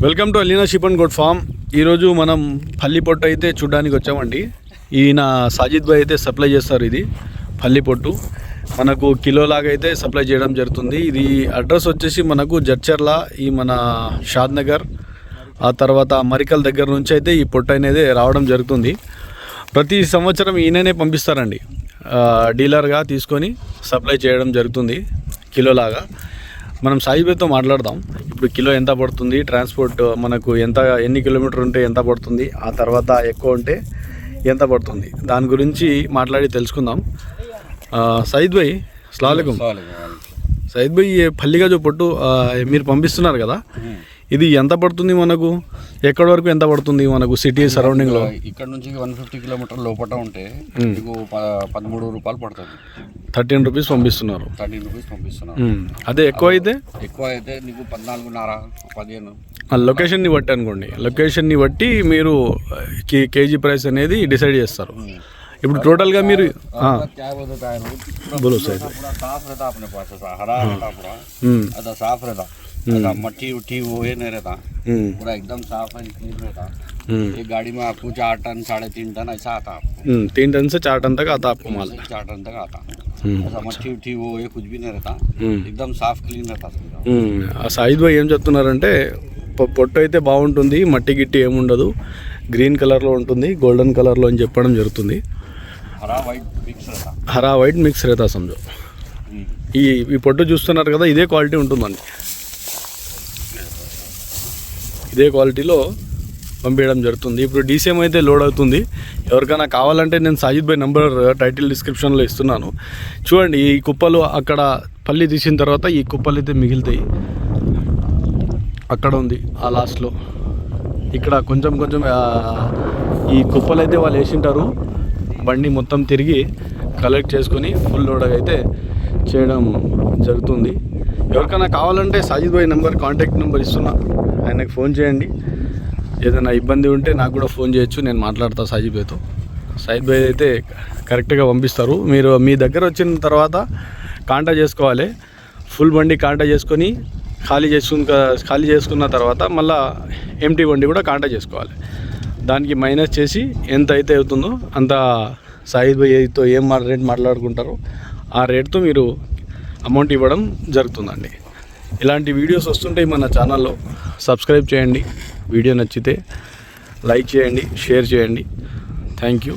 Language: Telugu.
Welcome to Aleena sheep and goat farm. ఈరోజు మనం పల్లి పొట్టు అయితే చూడడానికి వచ్చామండి. ఈయన సాజిద్ భాయ్ అయితే సప్లై చేస్తారు. ఇది పల్లి పొట్టు మనకు కిలోలాగా అయితే సప్లై చేయడం జరుగుతుంది. ఇది అడ్రస్ వచ్చేసి మనకు జడ్చర్ల, ఈ మన షాద్ నగర్, ఆ తర్వాత మరికల్ దగ్గర నుంచి అయితే ఈ పొట్టు అనేది రావడం జరుగుతుంది. ప్రతి సంవత్సరం ఈయననే పంపిస్తారండి, డీలర్గా తీసుకొని సప్లై చేయడం జరుగుతుంది కిలోలాగా. మనం సాయిబాయ్తో మాట్లాడదాం. ఇప్పుడు కిలో ఎంత పడుతుంది, ట్రాన్స్పోర్ట్ మనకు ఎన్ని కిలోమీటర్ ఉంటే ఎంత పడుతుంది, ఆ తర్వాత ఎక్కువ ఉంటే ఎంత పడుతుంది, దాని గురించి మాట్లాడి తెలుసుకుందాం. సయీద్ భాయ్ అస్సలాము అలైకుం. సయీద్ భాయ్ పల్లిగా పొట్టు మీరు పంపిస్తున్నారు కదా, ఇది ఎంత పడుతుంది మనకు, ఎక్కడి వరకు ఎంత పడుతుంది మనకు సిటీ సరౌండింగ్లో? ఇక్కడ నుంచి 150 కిలోమీటర్ లోపల ఉంటే మీకు 13 రూపాయలు పడుతుంది. 13 రూపీస్ పంపిస్తున్నారు. 13 రూపీస్ పంపిస్తున్నారు. అదే ఎక్కువ అయితే నీకు 14.5 15. లొకేషన్ని బట్టి అనుకోండి, లొకేషన్ని బట్టి మీరు కేజీ ప్రైస్ అనేది డిసైడ్ చేస్తారు. ఇప్పుడు టోటల్గా మీరు बोलो सही साफ रहता अपने पास, हरा रहता पूरा, ऐसा साफ रहता, मट्टी उट्टी वो ये नहीं रहता, पूरा एकदम साफ एंड क्लीन रहता. एक गाड़ी में आपको 4 टन 3.5 टन ऐसा आता आपको. 3 टन से 4 टन तक आता आपको माल. 4 टन तक आता. ऐसा मट्टी उट्टी वो ये कुछ भी नहीं रहता, एकदम साफ क्लीन रहता. సాయిద్ భాయ్ ఏం చెప్తున్నారంటే, పొట్టు అయితే బాగుంటుంది, మట్టి గిట్టి ఏముండదు, గ్రీన్ కలర్లో ఉంటుంది, గోల్డెన్ కలర్లో అని చెప్పడం జరుగుతుంది. హరా వైట్ మిక్స్ రేతా సమజో. ఈ పొట్టు చూస్తున్నారు కదా, ఇదే క్వాలిటీ ఉంటుందండి, ఇదే క్వాలిటీలో పంపించడం జరుగుతుంది. ఇప్పుడు డీసీఎం అయితే లోడ్ అవుతుంది. ఎవరికైనా కావాలంటే నేను సాజిద్ భాయ్ నంబర్ టైటిల్ డిస్క్రిప్షన్లో ఇస్తున్నాను. చూడండి, ఈ కుప్పలు అక్కడ పల్లి తీసిన తర్వాత ఈ కుప్పలు అయితే మిగులుతాయి. అక్కడ ఉంది ఆ లాస్ట్లో, ఇక్కడ కొంచెం ఈ కుప్పలు అయితే వాళ్ళు వేసింటారు. బండి మొత్తం తిరిగి కలెక్ట్ చేసుకొని ఫుల్ లోడ్ అయితే చేయడం జరుగుతుంది. ఎవరికైనా కావాలంటే సాజిద్ భాయ్ నంబర్, కాంటాక్ట్ నెంబర్ ఇస్తున్నా, ఆయనకు ఫోన్ చేయండి. ఏదైనా ఇబ్బంది ఉంటే నాకు కూడా ఫోన్ చేయొచ్చు, నేను మాట్లాడతాను సాజిద్ భాయ్తో. సాజిద్ భాయ్ అయితే కరెక్ట్గా పంపిస్తారు. మీరు మీ దగ్గర వచ్చిన తర్వాత కాంటాక్ట్ చేసుకోవాలి. ఫుల్ బండి కాంటాక్ట్ చేసుకొని ఖాళీ చేసుకున్న తర్వాత మళ్ళీ ఎంటీ బండి కూడా కాంటాక్ట్ చేసుకోవాలి. దానికి మైనస్ చేసి ఎంత అయితే అవుతుందో అంత సాయిద్ భాయ్తో ఏం రేట్ మాట్లాడుకుంటారో ఆ రేట్తో మీరు అమౌంట్ ఇవ్వడం జరుగుతుందండి. ఇలాంటి వీడియోస్ వస్తుంటాయి మన ఛానల్లో. సబ్స్క్రైబ్ చేయండి, వీడియో నచ్చితే లైక్ చేయండి, షేర్ చేయండి. Thank you.